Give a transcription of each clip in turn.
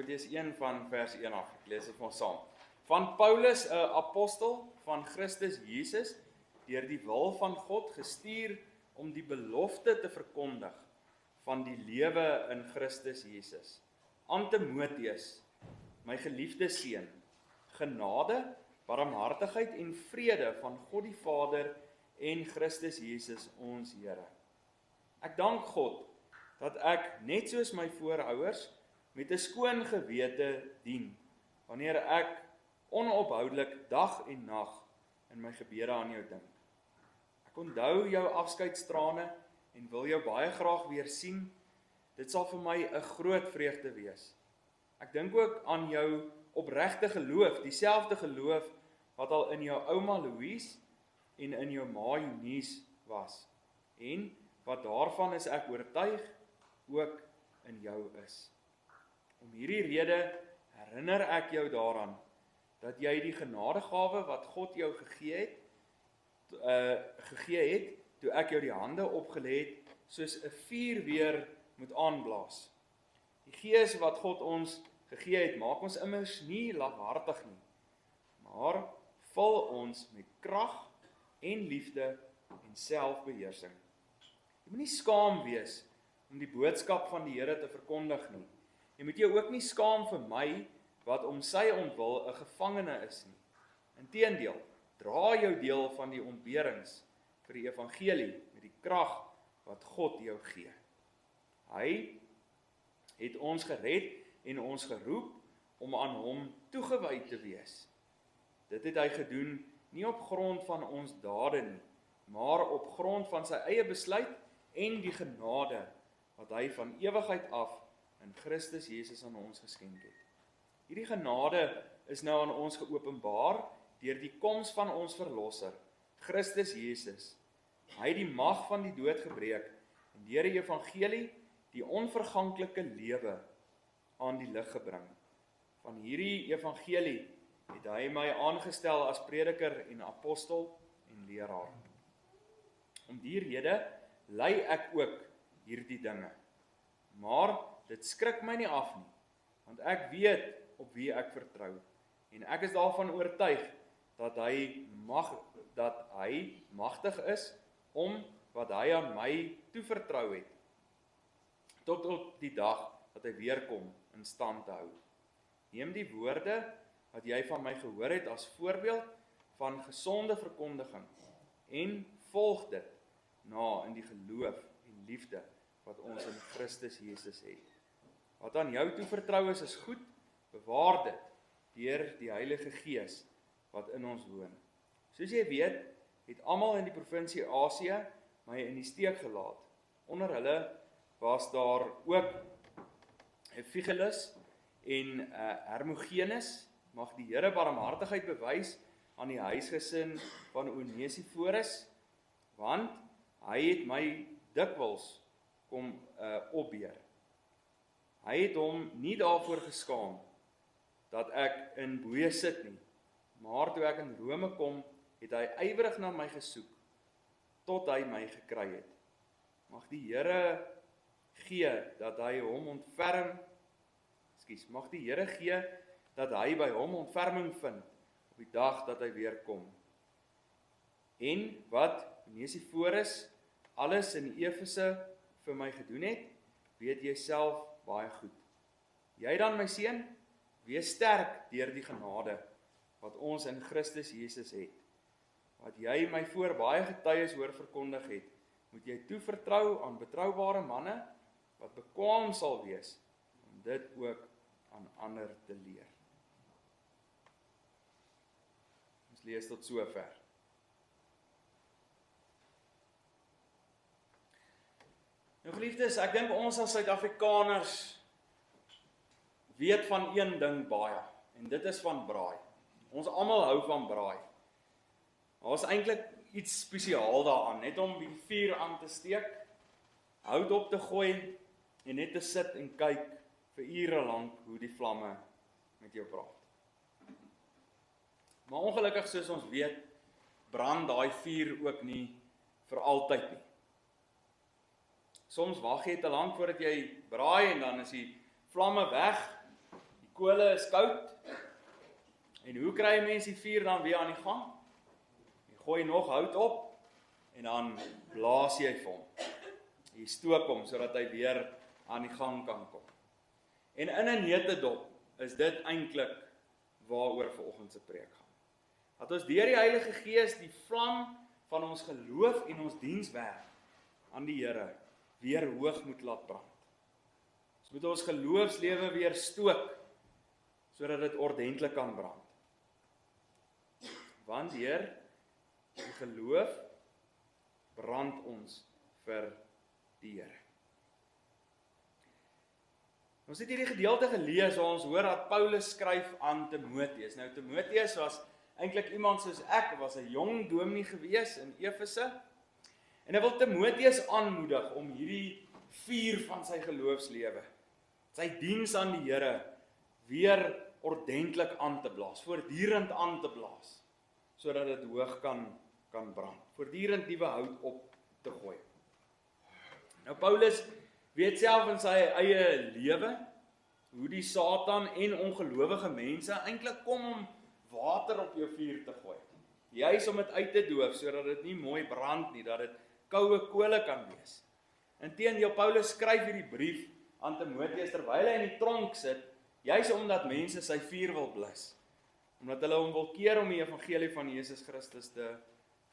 Timoteus 1 van vers 1 af. Ek lees dit maar saam. Van Paulus, 'n apostel van Christus Jesus, deur die wil van God gestuur om die belofte te verkondig van die lewe in Christus Jesus. Aan Timoteus, my geliefde seun, genade, barmhartigheid en vrede van God die Vader en Christus Jesus ons Here. Ek dank God dat ek net soos my voorouers met 'n skoon gewete dien, wanneer ek onophoudelik dag en nag in my gebede aan jou dink. Ek onthou jou afskeidstrane en wil jou baie graag weer sien. Dit sal vir my 'n groot vreugde wees. Ek dink ook aan jou opregte geloof, dieselfde geloof wat al in jou ouma Louise en in jou ma Eunice was, en wat daarvan is ek oortuig ook in jou is. Om hierdie rede herinner ek jou daaraan dat jy die genadegawe wat God jou gegee het, toe ek jou die hande opgelê het, soos 'n vuur weer moet aanblaas. Die Gees wat God ons gegee het, maak ons immers nie lafhartig nie, maar vul ons met krag en liefde en selfbeheersing. Jy moet nie skaam wees om die boodskap van die Here te verkondig nie. Jy moet jou ook nie skaam vir my, wat om sy ontwil 'n gevangene is nie. Inteendeel, dra jou deel van die ontberings vir die evangelie met die krag wat God jou gee. Hy het ons gered en ons geroep om aan hom toegewy te wees. Dit het hy gedoen nie op grond van ons dade nie, maar op grond van sy eie besluit en die genade wat hy van ewigheid af in Christus Jesus aan ons geskenk het. Hierdie genade is nou aan ons geopenbaar deur die koms van ons verlosser, Christus Jesus. Hy het die mag van die dood gebreek en deur die evangelie die onverganklike lewe aan die lig gebring. Van hierdie evangelie het hy my aangestel as prediker en apostel en leraar. Om die rede ly ek ook hierdie dinge. Maar dit skrik my nie af nie, want ek weet op wie ek vertrou, en ek is daarvan oortuig dat hy magtig is om wat hy aan my toevertrou het, tot op die dag dat hy weer kom in stand te hou. Neem die woorde wat jy van my gehoor het as voorbeeld van gesonde verkondiging en volg dit na in die geloof en liefde wat ons in Christus Jesus het. Wat aan jou toevertrou is goed, bewaar dit deur die Heilige Gees wat in ons woon. Soos jy weet, het almal in die provinsie Asië my in die steek gelaat. Onder hulle was daar ook Figelus en Hermogenes. Mag die Here barmhartigheid bewys aan die huisgesin van Onesiforus, want hy het my dikwels kom opbeer. Hy het hom nie daarvoor geskaam dat ek in boeye sit nie, maar toe ek in Rome kom, het hy ywerig na my gesoek, tot hy my gekry het. Mag die Here gee dat hy hom mag die Here gee dat hy by hom ontferming vind op die dag dat hy weer kom. En wat Onesiforus alles in Efese vir my gedoen het, weet jy self baie goed. Jy dan, my seun, wees sterk deur die genade wat ons in Christus Jesus het. Wat jy my voor baie getuies hoor verkondig het, moet jy toevertrou aan betroubare manne wat bekwaam sal wees om dit ook aan ander te leer. Ons lees tot sover. Nou geliefdes, ek dink ons as Suid-Afrikaners weet van een ding baie, en dit is van braai. Ons almal hou van braai. Daar is eintlik iets spesiaal daaraan, net om die vuur aan te steek, hout op te gooi en net te sit en kyk vir ure lank hoe die vlamme met jou praat. Maar ongelukkig, soos ons weet, brand daai vuur ook nie vir altyd nie. Soms wag jy te lank voordat jy braai en dan is die vlamme weg, kole is koud. En hoe kry mense die vuur dan weer aan die gang? Jy gooi nog hout op en dan blaas jy vir hom. Jy stook hom sodat hy weer aan die gang kan kom. En in 'n neutedop is dit eintlik waaroor vanoggend se preek gaan. Dat ons deur die Heilige Gees die vlam van ons geloof en ons dienswerk aan die Here weer hoog moet laat brand. Ons moet ons geloofslewe weer stook sodat dit ordentlik kan brand. Want deur die geloof brand ons vir die Here. Ons het hierdie gedeelte gelees waar ons hoor dat Paulus skryf aan Timoteus. Nou Timoteus was eintlik iemand soos ek, was 'n jong dominee gewees in Efese. En hy wil Timoteus aanmoedig om hierdie vuur van sy geloofslewe, sy diens aan die Here, weer ordentlik aan te blaas, voortdurend aan te blaas, sodat dit hoog kan brand, voortdurend nuwe hout op te gooi. Nou Paulus weet self in sy eie lewe hoe die Satan en ongelowige mense eintlik kom om water op jou vuur te gooi. Juis om dit uit te doof sodat dit nie mooi brand nie, dat dit koue kole kan wees. Inteendeel Paulus skryf hierdie brief aan Timoteus terwyl hy in die tronk sit, juis omdat mense sy vuur wil blus. Omdat hulle hom wil keer om die evangelie van Jesus Christus te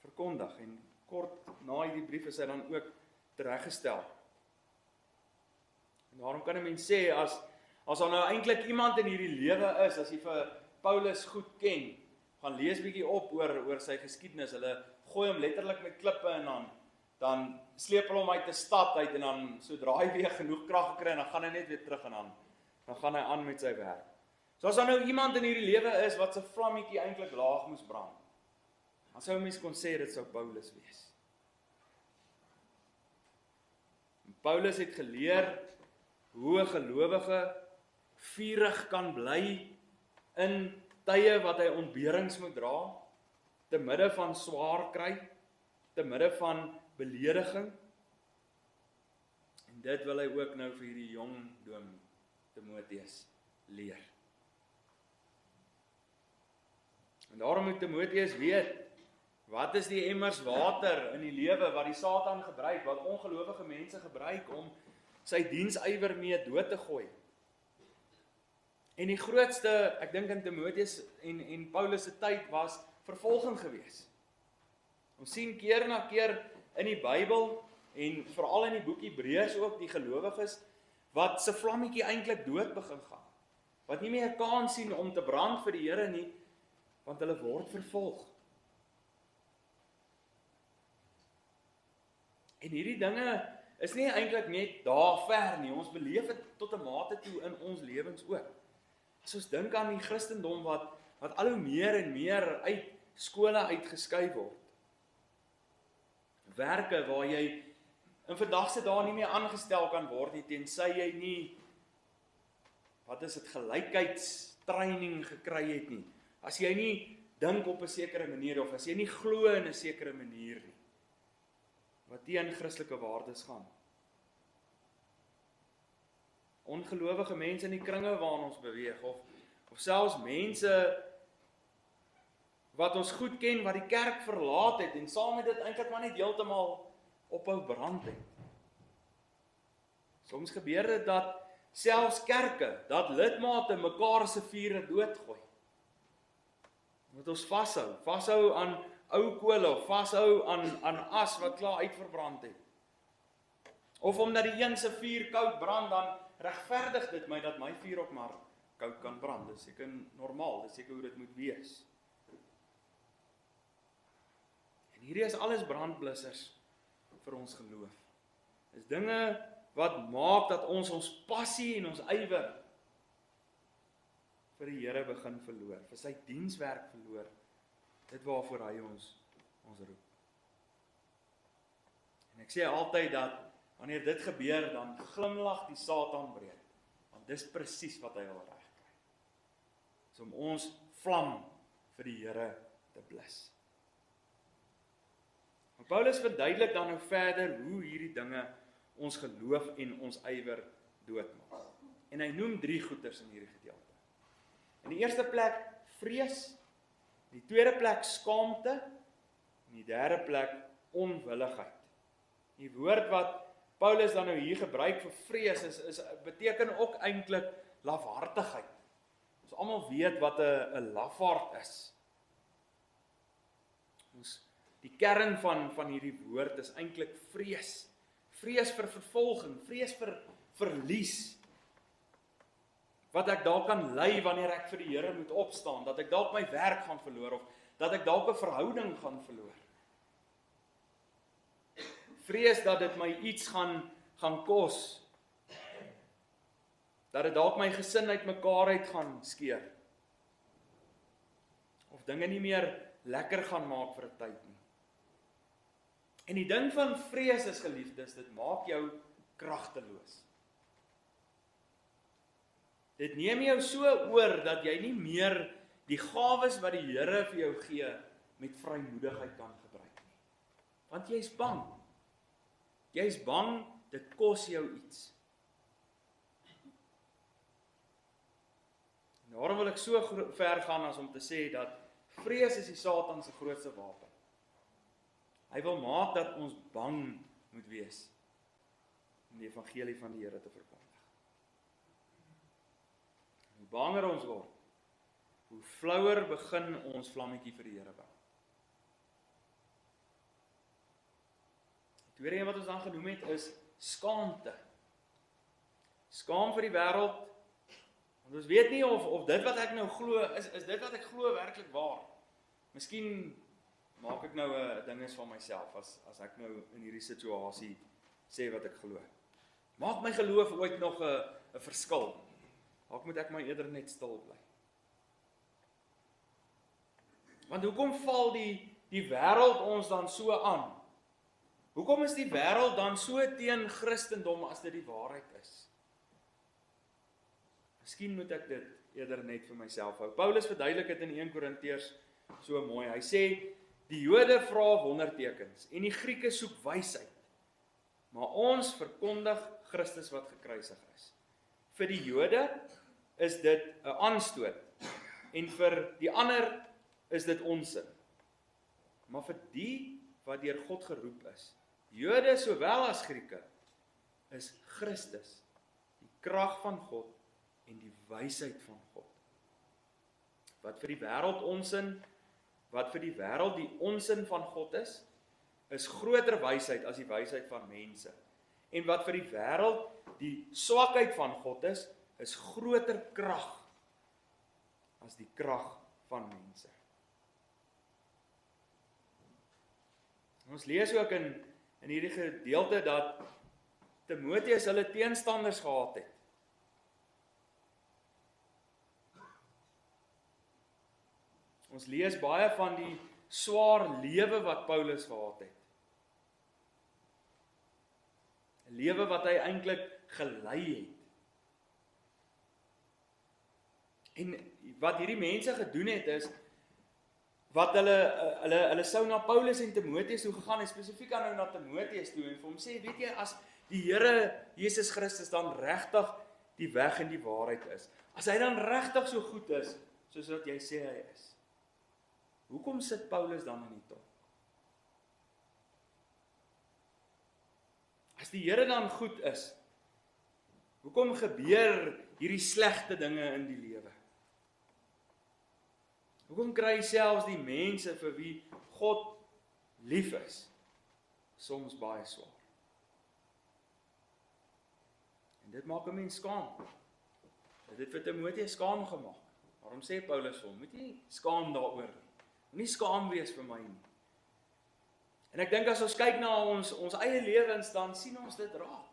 verkondig. En kort na hierdie brief is hy dan ook tereggestel. En daarom kan 'n mens sê, as daar nou eintlik iemand in hierdie lewe is, as jy vir Paulus goed ken, gaan lees bietjie op oor sy geskiedenis. Hulle gooi hom letterlik met klippe en dan sleep hulle hom uit 'n stad uit en dan sodra hy weer genoeg krag gekry en dan gaan hy net weer terug en dan gaan hy aan met sy werk. So as daar nou iemand in hierdie lewe is wat se vlammetjie eintlik laag moes brand, dan sou mens kon sê dit sou Paulus wees. En Paulus het geleer hoe 'n gelowige vurig kan bly in tye wat hy ontberings moet dra, te midde van swaar kry, te midde van belediging. En dit wil hy ook nou vir hierdie jong dominee Timoteus leer. En daarom moet Timoteus weet, wat is die emmers water in die lewe wat die Satan gebruik, wat ongelowige mense gebruik om sy diensywer mee dood te gooi. En die grootste, ek dink in Timoteus en Paulus se tyd was vervolging gewees. Ons sien keer na keer in die Bybel en veral in die boek Hebreërs ook die gelowiges wat se vlammetjie eintlik dood begin gaan. Wat nie meer 'n kans sien om te brand vir die Here nie, want hulle word vervolg. En hierdie dinge is nie eintlik net daar ver nie, ons beleef dit tot 'n mate toe in ons lewens ook. As ons dink aan die Christendom wat al hoe meer en meer uit skole uitgeskuif word. Werke waar jy in vandag se dae nie meer aangestel kan word nie, tensy jy nie, gelykheidstraining gekry het nie. As jy nie dink op 'n sekere manier of as jy nie glo in 'n sekere manier nie, wat teen Christelike waardes gaan. Ongelowige mense in die kringe waarin ons beweeg, of selfs mense wat ons goed ken, wat die kerk verlaat het, en saam met dit eintlik maar net heeltemal ophou brand het. Soms gebeur dit dat selfs kerke, dat lidmate mekaar se vure doodgooi. Moet ons vashou aan ou kole, of vashou aan as wat klaar uitverbrand het. Of omdat die een se vuur koud brand, dan regverdig dit my dat my vuur ook maar koud kan brand. Dit is seker normaal, dit is seker hoe dit moet wees. En hierdie is alles brandblussers vir ons geloof. Dis dinge wat maak dat ons passie en ons ywer vir die Here begin verloor, vir sy dienswerk verloor, dit waarvoor hy ons roep. En ek sê altyd dat wanneer dit gebeur, dan glimlag die Satan breed, want dis presies wat hy wil regkry. Dis om ons vlam vir die Here te blus. Maar Paulus verduidelik dan nou verder hoe hierdie dinge ons geloof en ons ywer doodmaak. En hy noem 3 goeters in hierdie gedeelte. In die eerste plek vrees, in die tweede plek skaamte, in die derde plek onwilligheid. Die woord wat Paulus dan nou hier gebruik vir vrees beteken ook eintlik lafhartigheid. Ons almal weet wat 'n lafaard is. Die kern van hierdie woord is eintlik vrees. Vrees vir vervolging, vrees vir verlies. Wat ek dalk kan ly wanneer ek vir die Here moet opstaan, dat ek dalk my werk gaan verloor of dat ek dalk 'n verhouding gaan verloor. Vrees dat dit my iets gaan kos. Dat dit dalk my gesin uitmekaar uit gaan skeer. Of dinge nie meer lekker gaan maak vir 'n tyd nie. En die ding van vrees is, geliefdes, dit maak jou kragteloos. Dit neem jou so oor dat jy nie meer die gawes wat die Here vir jou gee met vrymoedigheid kan gebruik nie. Want jy's bang. Jy's bang, dit kos jou iets. Daarom wil ek so ver gaan as om te sê dat vrees is die Satan se grootste wapen. Hy wil maak dat ons bang moet wees om die evangelie van die Here te verkondig. Hoe banger ons word, hoe flouer begin ons vlammetjie vir die Here bou. Die tweede een wat ons dan genoem het is skaamte. Skaam vir die wêreld. Want ons weet nie of dit wat ek nou glo, is dit wat ek glo werklik waar. Miskien maak ek nou 'n ding is van myself as ek nou in hierdie situasie sê wat ek glo. Maak my geloof ooit nog 'n verskil? Dalk moet ek maar eerder net stil bly. Want hoekom val die wêreld ons dan so aan? Hoekom is die wêreld dan so teen Christendom as dit die waarheid is? Miskien moet ek dit eerder net vir myself hou. Paulus verduidelik dit in 1 Korintiërs so mooi. Hy sê, die Jode vra wondertekens en die Grieke soek wysheid. Maar ons verkondig Christus wat gekruisig is. Vir die Jode is dit 'n aanstoot en vir die ander is dit onsin. Maar vir die wat deur God geroep is, Jode sowel as Grieke, is Christus die krag van God en die wysheid van God. Wat vir die wêreld onsin, wat vir die wêreld die onsin van God is groter wysheid as die wysheid van mense. En wat vir die wêreld die swakheid van God is groter krag as die krag van mense. Ons lees ook in hierdie gedeelte dat Timoteus hulle teenstanders gehad het. Ons lees baie van die swaar lewe wat Paulus gehad het. 'n Lewe wat hy eintlik gelei het. En wat hierdie mense gedoen het is, wat hulle sou na Paulus en Timoteus toe gegaan het, spesifiek aan nou na Timoteus toe, en vir hom sê, weet jy, as die Here Jesus Christus dan regtig die weg en die waarheid is, as hy dan regtig so goed is, soos wat jy sê hy is, hoekom sit Paulus dan in die tronk? As die Here dan goed is, hoekom gebeur hierdie slegte dinge in die lewe? Hoekom kry selfs die mense vir wie God lief is, soms baie swaar? En dit maak 'n mens skaam. Dit het vir Timoteus skaam gemaak. Waarom sê Paulus vir hom, moet jy skaam daaroor nie? Moenie skaam wees vir my nie. En ek dink as ons kyk na ons eie lewens, dan sien ons dit raak.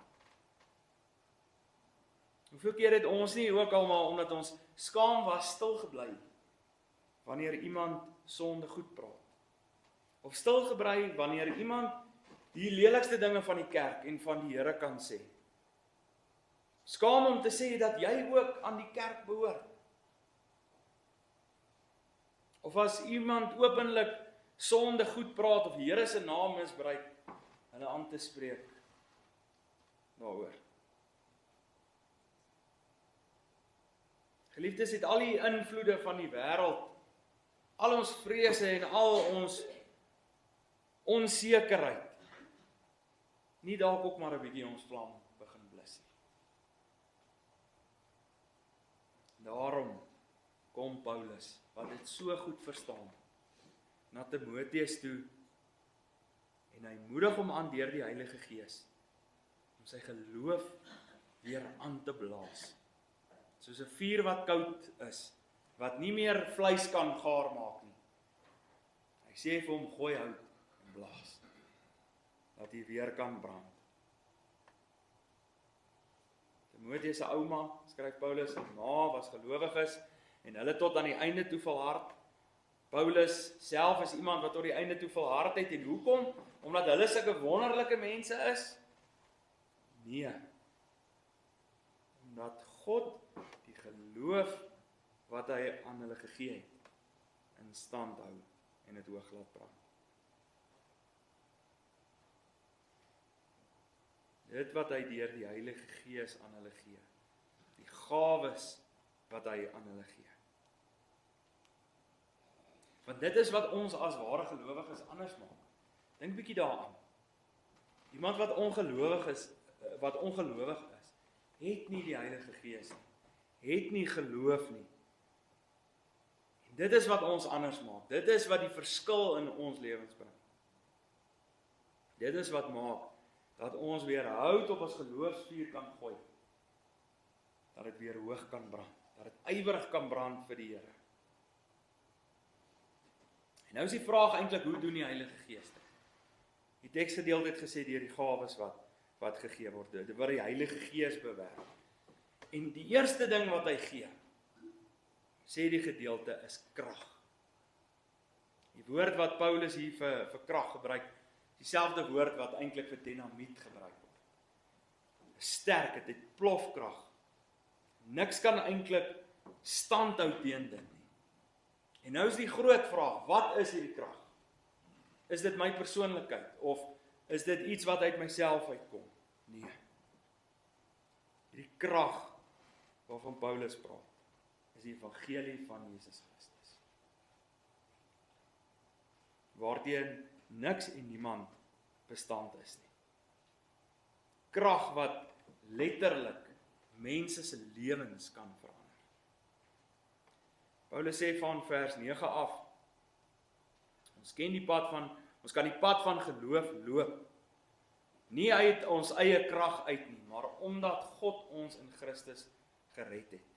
Hoeveel keer het ons nie ook almal, omdat ons skaam was, stil gebly, wanneer iemand sonde goed praat? Of stil gebly, wanneer iemand die lelikste dinge van die kerk en van die Here kan sê? Skaam om te sê dat jy ook aan die kerk behoort. Of as iemand openlik sonde goed praat of die Here se naam misbruik, hulle aan te spreek daaroor. Geliefdes, het al die invloede van die wêreld, al ons vrese en al ons onsekerheid, nie dalk ook maar 'n bietjie ons vlam begin blus nie. Daarom kom Paulus, wat dit so goed verstaan, na Timoteus toe, en hy moedig hom aan deur die Heilige Gees, om sy geloof weer aan te blaas. Soos 'n vuur wat koud is, wat nie meer vleis kan gaar maak nie. Hy sê vir hom, gooi hout en blaas, dat hy weer kan brand. Timoteus se ouma, skryf Paulus, sy ma was gelowiges, en hulle tot aan die einde toe volhard. Paulus self is iemand wat tot die einde toe volhard het, en hoekom? Omdat hulle sulke wonderlike mense is? Nee. Omdat God die geloof wat hy aan hulle gegee het, in stand hou en dit hoog laat brand. Dit wat hy deur die Heilige Gees aan hulle gee, die gawes wat hy aan hulle gee. Want dit is wat ons as ware gelowiges anders maak. Dink bietjie daaraan. Iemand wat ongelowig is, het nie die Heilige Gees nie, het nie geloof nie. En dit is wat ons anders maak. Dit is wat die verskil in ons lewens bring. Dit is wat maak dat ons weer hout op ons geloofsvuur kan gooi. Dat dit weer hoog kan brand, dat dit ywerig kan brand vir die Here. En nou is die vraag eintlik, hoe doen die Heilige Gees dit? Die teksgedeelte het gesê deur die gawes wat gegee word, dit wat die Heilige Gees bewerk. En die eerste ding wat hy gee, sê die gedeelte, is krag. Die woord wat Paulus hier vir krag gebruik, dieselfde woord wat eintlik vir dynamiet gebruik word. Sterk, dit het plofkrag. Niks kan eintlik standhou teen dit nie. En nou is die groot vraag, wat is hierdie krag? Is dit my persoonlikheid, of is dit iets wat uit myself uitkom? Nee. Die krag waarvan Paulus praat, is die evangelie van Jesus Christus. Waarteen niks en niemand bestand is nie. Krag wat letterlik mense se lewens kan verander. Paulus sê van vers 9 af, ons kan die pad van geloof loop, nie uit ons eie krag uit nie, maar omdat God ons in Christus gered het.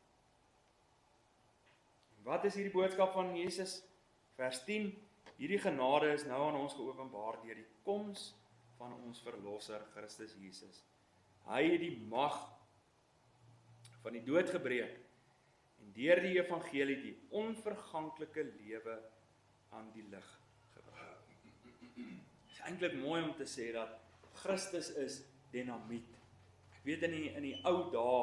En wat is hierdie boodskap van Jesus? Vers 10, hierdie genade is nou aan ons geopenbaar deur die koms van ons verlosser Christus Jesus. Hy het die mag van die dood gebreek en deur die evangelie die onverganklike lewe aan die lig gebring. Dit is eintlik mooi om te sê dat Christus is dynamiet. Ek weet in die ou dae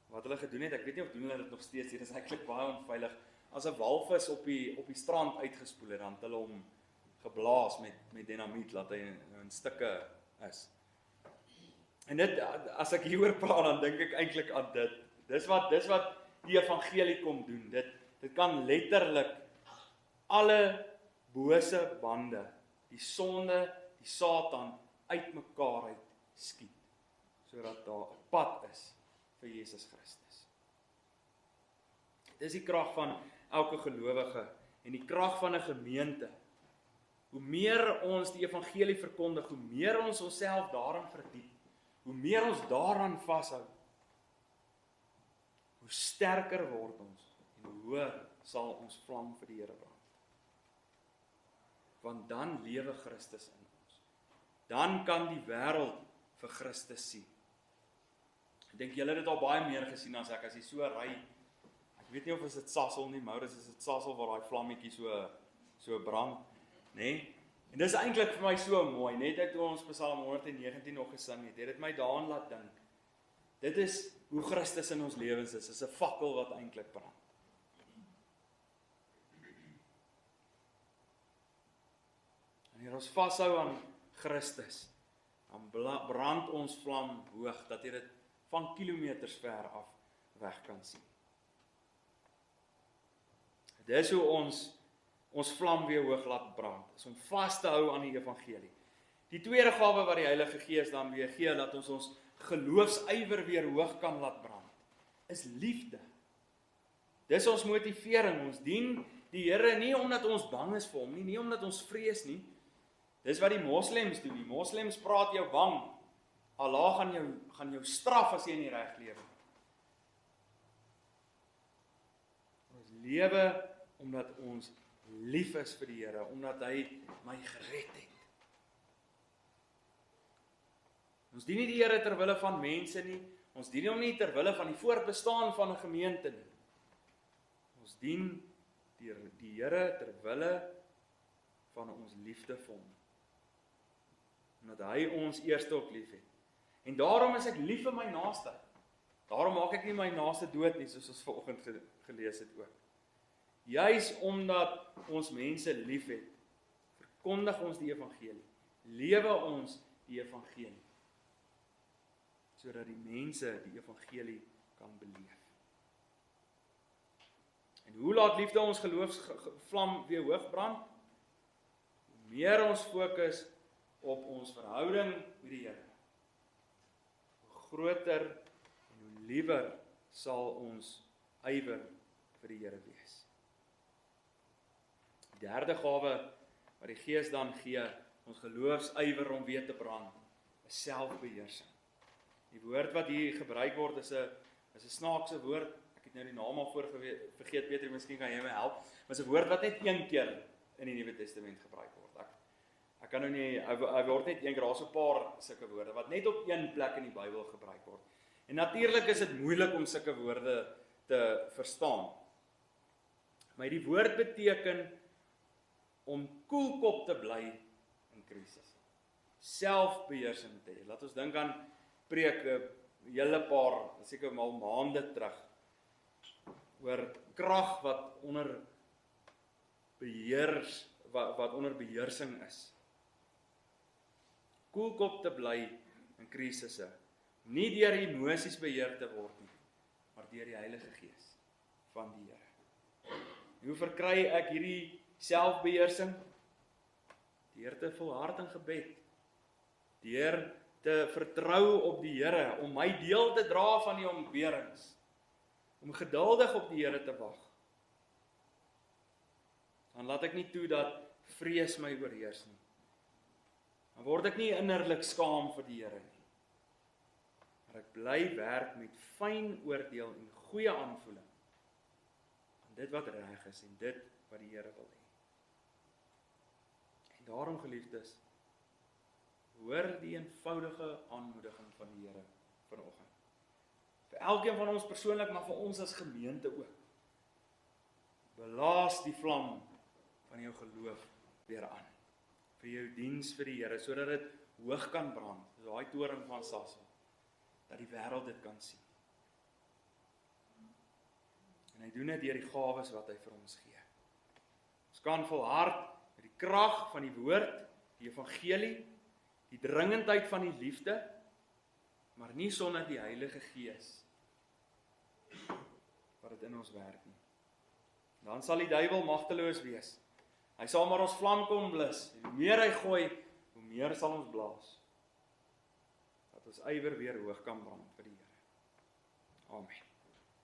wat hulle gedoen het, ek weet nie of doen hulle dit nog steeds, dit is eintlik baie onveilig, as 'n walvis op die strand uitgespoel het, dan het hulle hom geblaas met dynamiet, laat hy in stukke is. En dit, as ek hieroor praat, dan dink ek eintlik aan dit. Dis wat die evangelie kom doen. Dit kan letterlik alle bose bande, die sonde, die Satan uitmekaar uit skiet, sodat daar 'n pad is vir Jesus Christus. Dis die krag van elke gelowige en die krag van 'n gemeente. Hoe meer ons die evangelie verkondig, hoe meer ons onsself daarin verdiep, hoe meer ons daaraan vashou, hoe sterker word ons en hoe hoër sal ons vlam vir die Here brand. Want dan lewe Christus in ons. Dan kan die wêreld vir Christus sien. Ek dink julle het dit al baie meer gesien as ek, as jy so ry. Ek weet nie of dit Sasol nie, Maurits, is dit Sasol waar daai vlammetjie so brand, nê? En dis eintlik vir my so mooi, net toe ons Psalm 119 nog gesing het dit my daaraan laat dink. Dit is hoe Christus in ons lewens is 'n fakkel wat eintlik brand. Wanneer ons vashou aan Christus, dan brand ons vlam hoog, dat jy dit van kilometers ver af weg kan sien. Dis hoe ons vlam weer hoog laat brand, is om vas te hou aan die evangelie. Die tweede gawe wat die Heilige Gees dan weer gee, dat ons geloofsywer weer hoog kan laat brand, is liefde. Dis ons motivering, ons dien die Here nie omdat ons bang is vir hom nie, nie omdat ons vrees nie. Dis wat die moslems doen. Die moslems praat jou bang. Allah gaan jou straf as jy nie reg lewe. Ons lewe omdat ons lief is vir die Here, omdat hy my gered het. Ons dien nie die Here ter wille van mense nie, ons dien hom nie ter wille van die voortbestaan van 'n gemeente nie. Ons dien die Here ter wille van ons liefde vir hom. Omdat hy ons eerste ook lief het. En daarom is ek lief vir my naaste. Daarom maak ek nie my naaste dood nie, soos ons vanoggend gelees het ook. Juis omdat ons mense lief het, verkondig ons die evangelie. Lewe ons die evangelie. Sodat die mense die evangelie kan beleef. En hoe laat liefde ons geloofsvlam weer hoog brand? Hoe meer ons fokus op ons verhouding met die Here, hoe groter en hoe liewer sal ons ywer vir die Here wees. Die derde gawe wat die Gees dan gee, ons geloofsywer om weer te brand, is selfbeheersing. Die woord wat hier gebruik word is 'n snaakse woord. Ek het nou die naam al vergeet, Peter, miskien kan jy my help. Maar is 'n woord wat net een keer in die Nuwe Testament gebruik word. Ek kan nou nie, hy word net een keer, daar's 'n paar sulke woorde wat net op een plek in die Bybel gebruik word. En natuurlik is dit moeilik om sulke woorde te verstaan. Maar die woord beteken om koelkop te bly in krisis. Selfbeheersing te hê. Laat ons dink aan preke, hele paar, seker mal maande terug, oor krag wat onder beheersing is. Koelkop te bly in krisisse, nie deur emosies beheer te word nie, maar deur die Heilige Gees van die Here. Hoe verkry ek hierdie selfbeheersing? Deur te volhard in gebed, deur te vertrou op die Here, om my deel te dra van die ontberings, om geduldig op die Here te wag. Dan laat ek nie toe dat vrees my oorheers nie. Dan word ek nie innerlik skaam vir die Here nie. Maar ek bly werk met fyn oordeel en goeie aanvoeling aan dit wat reg is en dit wat die Here wil hê. En daarom, geliefdes, hoor die eenvoudige aanmoediging van die Here vanoggend. Vir elkeen van ons persoonlik, maar vir ons as gemeente ook. Belaas die vlam van jou geloof weer aan. Vir jou diens vir die Here, sodat dit hoog kan brand, soos daai toring van Sasol, dat die wêreld dit kan sien. En hy doen dit deur die gawes wat hy vir ons gee. Ons kan volhard met die krag van die woord, die evangelie, die dringendheid van die liefde, maar nie sonder die Heilige Gees wat dit in ons werk nie. Dan sal die duiwel magteloos wees. Hy sal maar ons vlam kom blus. En hoe meer hy gooi, hoe meer sal ons blaas. Dat ons ywer weer hoog kan brand vir die Here. Amen.